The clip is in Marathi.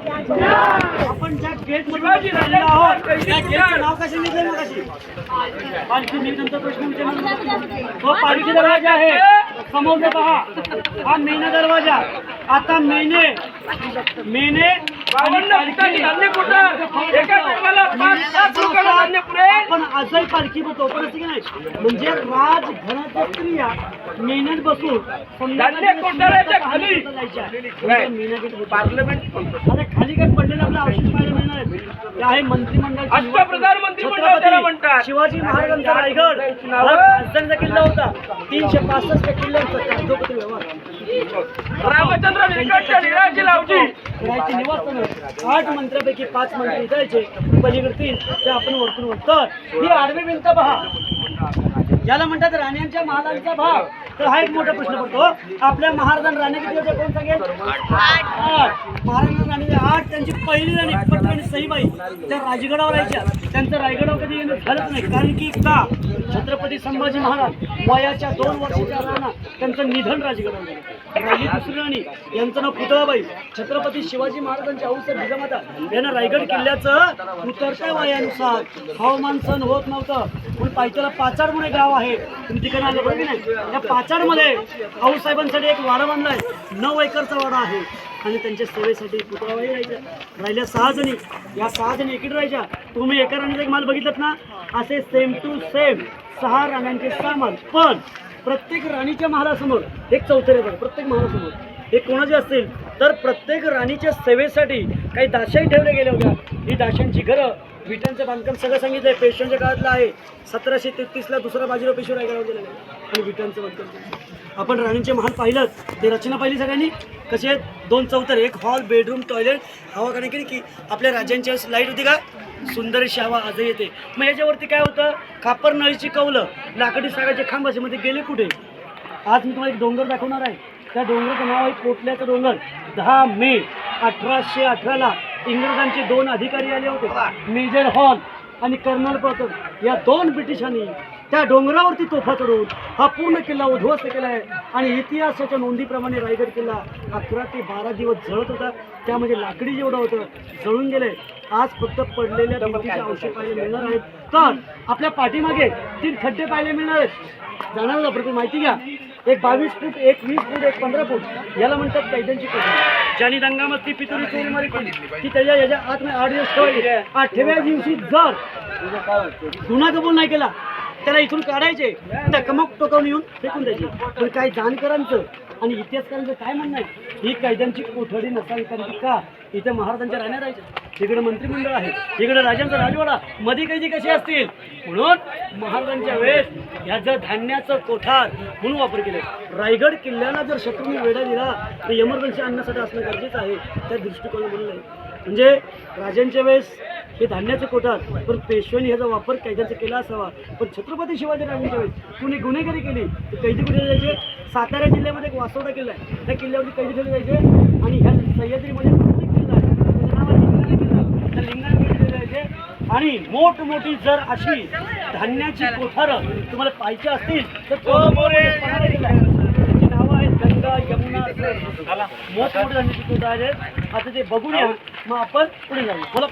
आपण ज्या गेट मधून आलेलो आहोत त्या गेटचं नाव कसे निघलं मग कशी पालखी निघण्याचा प्रश्न विचारला. तो पालखी दरवाजा आहे समोर पहा, हा मेना दरवाजा. आता मेने आपण आजही पालखी बसतो पण असं की नाही, म्हणजे राजघराच्या स्त्रिया मेन्यात बसून आता खाली काय पडलेलं आपलं अवशेष पाहायला मिळणार आहे. ते आहे मंत्रिमंडळ, शिवाजी महाराजांचा रायगड राजधानीचा किल्ला होता. 365 किल्ल्यांचा कागदोपत्री व्यवहार. रामचंद्र राहायचे निवासस्थान 8 मंत्र्यापैकी 5 मंत्री जायचे, पलीकडे 3 ते आपण वरतून वरतात. ही आडवी भिंत पहा, याला म्हणतात राण्यांच्या महालांचा भाग. तर हा एक मोठा प्रश्न पडतो, आपल्या महाराजांना राण्या किती होत्या कोण सांगेल? 8 महाराजांना राणी 8. त्यांची पहिली राणी पटराणी सईबाई त्या राजगडावर यायच्या. त्यांचं रायगडावर कधी येणं झालंच नाही, कारण की का छत्रपती संभाजी महाराज वयाच्या 2 वर्षाच्या राणा त्यांचं निधन राजगडावर झालं. राहिली दुसरी राणी, यांचं नाव पुतळाबाई. छत्रपती शिवाजी महाराजांच्या हौस जिजामाता यांना रायगड किल्ल्याचं उतरत्या वयानुसार हवामान सहन होत नव्हतं म्हणून पायथ्याला पाचाड म्हणून गाव आहे, तुम्ही तिकडे आलं बरोबर की नाही. त्या पाचाडमध्ये आऊसाहेबांसाठी एक वाडा बांधलाय, 9 एकरचा वाडा आहे. आणि त्यांच्या सेवेसाठी पुतळाबाई राहायच्या. राहिल्या 6 जणी, या 6 जणी एकीकडे राहायच्या. तुम्ही एका राणीचा एक माल बघितलात ना, असे सेम टू सेम 6 राण्यांचे 6 माल. पण प्रत्येक राणीच्या महालासमोर एक चौथरे बघा, प्रत्येक महालासमोर हे कोणाचे असतील तर प्रत्येक राणीच्या सेवेसाठी काही दाशाही ठेवल्या गेल्या होत्या. ही दाशांची घरं, विटांचं बांधकाम सगळं सांगितलंय. पेशव्यांच्या काळातलं आहे. 1733ला दुसरा बाजीराव पेशवा रायगडावर गेलेला आहे आणि विटांचं बांधकाम. आपण राणींचे महाल पाहिलं, ते रचना पाहिली सगळ्यांनी कसे आहेत. 2 चौथरे, एक हॉल, बेडरूम, टॉयलेट. हवा का नाही की आपल्या राज्यांची लाईट होती का, सुंदरशी हवा आजही येते. मग याच्यावरती काय होतं, खापर नळीची कौलं, लाकडी सागाचे खांब असे मध्ये गेले कुठे. आज मी तुम्हाला एक डोंगर दाखवणार आहे. त्या डोंगराचं नाव आहे कोटल्याचं डोंगर. 10 मे 1818ला इंग्रजांचे 2 अधिकारी आले होते, मेजर हॉल आणि कर्नल प्रॉपर. या 2 ब्रिटिशांनी त्या डोंगरावरती तोफा चढवून हा पूर्ण किल्ला उद्ध्वस्त केला आहे. आणि इतिहासाच्या नोंदीप्रमाणे रायगड किल्ला 11 ते 12 दिवस जळत होता. त्यामध्ये लाकडी जेवढं होतं जळून गेले. आज फक्त पडलेल्या भिंतीचे अवशेष पाहायला मिळणार आहेत. तर आपल्या पाठीमागे 3 खड्डे पाहायला मिळणार आहेत. जाणार होता प्रति माहिती घ्या. एक 22 फूट, एक 20 फूट, एक 15 फूट. याला म्हणतात कैद्यांची कोठडी. ज्यांनी दंगामस्ती, पितुरी, चोरीमारी केली की त्याच्या याच्या आतमध्ये 8 दिवस ठेवायचे. 8व्या दिवशी जर गुन्हा कबूल नाही केला त्याला इथून काढायचे, टकमक टोकावून येऊन फेकून द्यायचे. पण काही जाणकारांचं आणि इतिहासकारांचं काय म्हणणं आहे, ही कैद्यांची कोठडी नसावी. कारण की का, इथे महाराजांच्या राण्या राहायच्या, इकडे मंत्रिमंडळ आहे, इकडे राजांचा राजवाडा, मध्ये कैदी कसे असतील. म्हणून महाराजांच्या वेळेस ह्याचं धान्याचं कोठार म्हणून वापर केले. रायगड किल्ल्याला जर शत्रूंनी वेढा दिला तर इमर्जन्सी आणण्यासाठी असणं गरजेचं आहे. त्या दृष्टिकोनातून आहे. म्हणजे राजांच्या वेळेस हे धान्याचं कोठार, पण पेशव्यांनी ह्याचा वापर कैद्यांचा केला असावा. पण छत्रपती शिवाजी राजांच्या वेळेस कुणी गुन्हेगारी केली तर कैदी कुठे जायचे. सातारा जिल्ह्यामध्ये एक वासोटा किल्ला आहे, त्या किल्ल्यावरती कैदी ठेवले जायचे. आणि ह्या सह्याद्रीमध्ये प्रत्येक किल्ला आहे, त्याचं नाव आहे लिंगाणे किल्ला, त्या लिंगाणे किल्ले ठेवले जायचे. आणि मोठमोठी जर अशी धान्याची कोठारं तुम्हाला पाहिजे असतील तर किल्ला आहे. त्याची नावं आहेत गंगा, यमुना, मोठमोठे धान्याची कोठार आहेत. आता ते बघूया, मग आपण पुढे जाऊ. बोला.